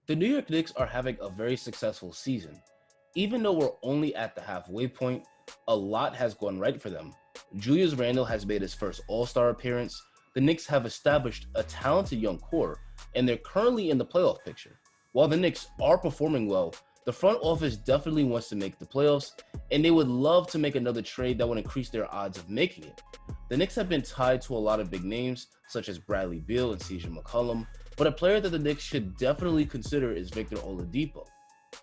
The New York Knicks are having a very successful season. Even though we're only at the halfway point, a lot has gone right for them. Julius Randle has made his first All-Star appearance, the Knicks have established a talented young core, and they're currently in the playoff picture. While the Knicks are performing well, the front office definitely wants to make the playoffs, and they would love to make another trade that would increase their odds of making it. The Knicks have been tied to a lot of big names, such as Bradley Beal and CJ McCollum, but a player that the Knicks should definitely consider is Victor Oladipo.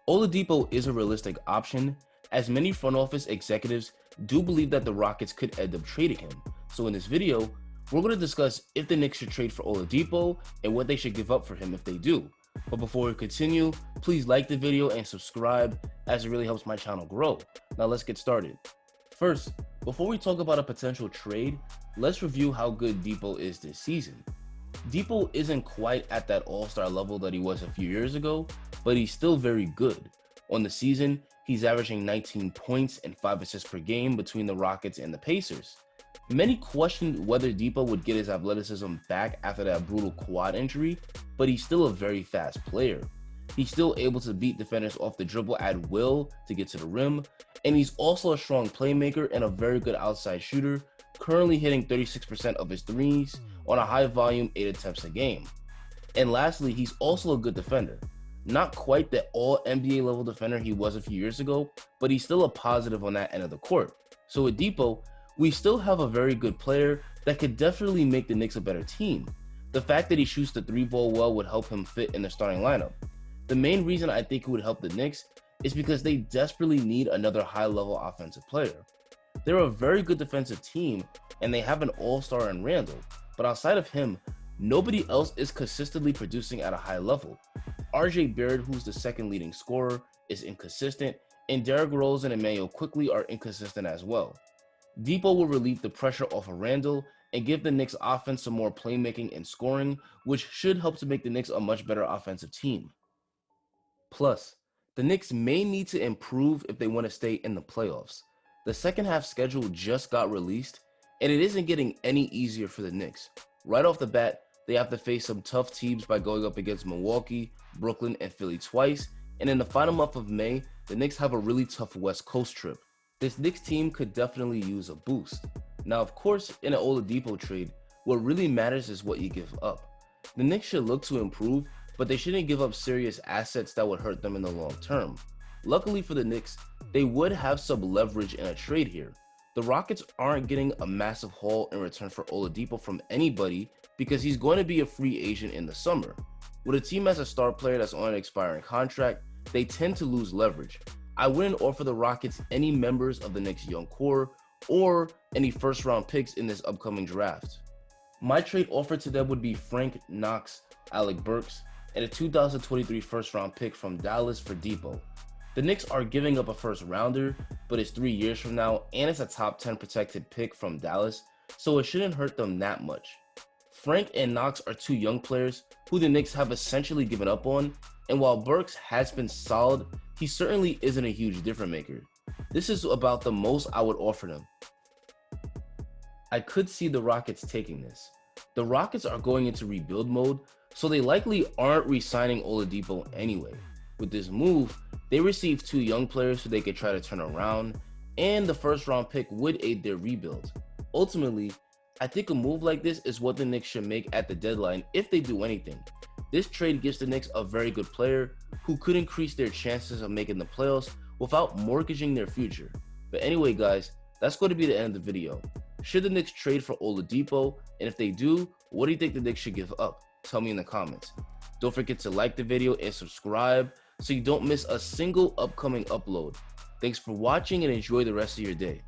Oladipo is a realistic option, as many front office executives do believe that the Rockets could end up trading him. So in this video, we're going to discuss if the Knicks should trade for Oladipo and what they should give up for him if they do. But before we continue, please like the video and subscribe, as it really helps my channel grow. Now let's get started. First, before we talk about a potential trade, let's review how good Depot is this season. Depot isn't quite at that all-star level that he was a few years ago, but he's still very good. On the season, he's averaging 19 points and 5 assists per game between the Rockets and the Pacers. Many questioned whether Depot would get his athleticism back after that brutal quad injury, but he's still a very fast player. He's still able to beat defenders off the dribble at will to get to the rim, and he's also a strong playmaker and a very good outside shooter, currently hitting 36% of his threes on a high volume 8 attempts a game. And lastly, he's also a good defender. Not quite the all NBA level defender he was a few years ago, but he's still a positive on that end of the court. So with Depot, we still have a very good player that could definitely make the Knicks a better team. The fact that he shoots the 3-ball well would help him fit in the starting lineup. The main reason I think it would help the Knicks is because they desperately need another high-level offensive player. They're a very good defensive team, and they have an all-star in Randle, but outside of him, nobody else is consistently producing at a high level. RJ Barrett, who's the second leading scorer, is inconsistent, and Derrick Rose and Emmanuel Quickly are inconsistent as well. Depot will relieve the pressure off of Randle and give the Knicks offense some more playmaking and scoring, which should help to make the Knicks a much better offensive team. Plus, the Knicks may need to improve if they want to stay in the playoffs. The second half schedule just got released, and it isn't getting any easier for the Knicks. Right off the bat, they have to face some tough teams by going up against Milwaukee, Brooklyn, and Philly twice, and in the final month of May, the Knicks have a really tough West Coast trip. This Knicks team could definitely use a boost. Now, of course, in an Oladipo trade, what really matters is what you give up. The Knicks should look to improve, but they shouldn't give up serious assets that would hurt them in the long term. Luckily for the Knicks, they would have some leverage in a trade here. The Rockets aren't getting a massive haul in return for Oladipo from anybody because he's going to be a free agent in the summer. With a team as a star player that's on an expiring contract, they tend to lose leverage. I wouldn't offer the Rockets any members of the Knicks' young core or any first-round picks in this upcoming draft. My trade offer to them would be Frank, Knox, Alec Burks, and a 2023 first-round pick from Dallas for Depot. The Knicks are giving up a first-rounder, but it's 3 years from now, and it's a top 10 protected pick from Dallas, so it shouldn't hurt them that much. Frank and Knox are two young players who the Knicks have essentially given up on, and while Burks has been solid, he certainly isn't a huge difference maker. This is about the most I would offer them. I could see the Rockets taking this. The Rockets are going into rebuild mode, so they likely aren't re-signing Oladipo anyway. With this move, they receive two young players who they could try to turn around, and the first round pick would aid their rebuild. Ultimately, I think a move like this is what the Knicks should make at the deadline if they do anything. This trade gives the Knicks a very good player who could increase their chances of making the playoffs without mortgaging their future. But anyway guys, that's going to be the end of the video. Should the Knicks trade for Oladipo? And if they do, what do you think the Knicks should give up? Tell me in the comments. Don't forget to like the video and subscribe so you don't miss a single upcoming upload. Thanks for watching and enjoy the rest of your day.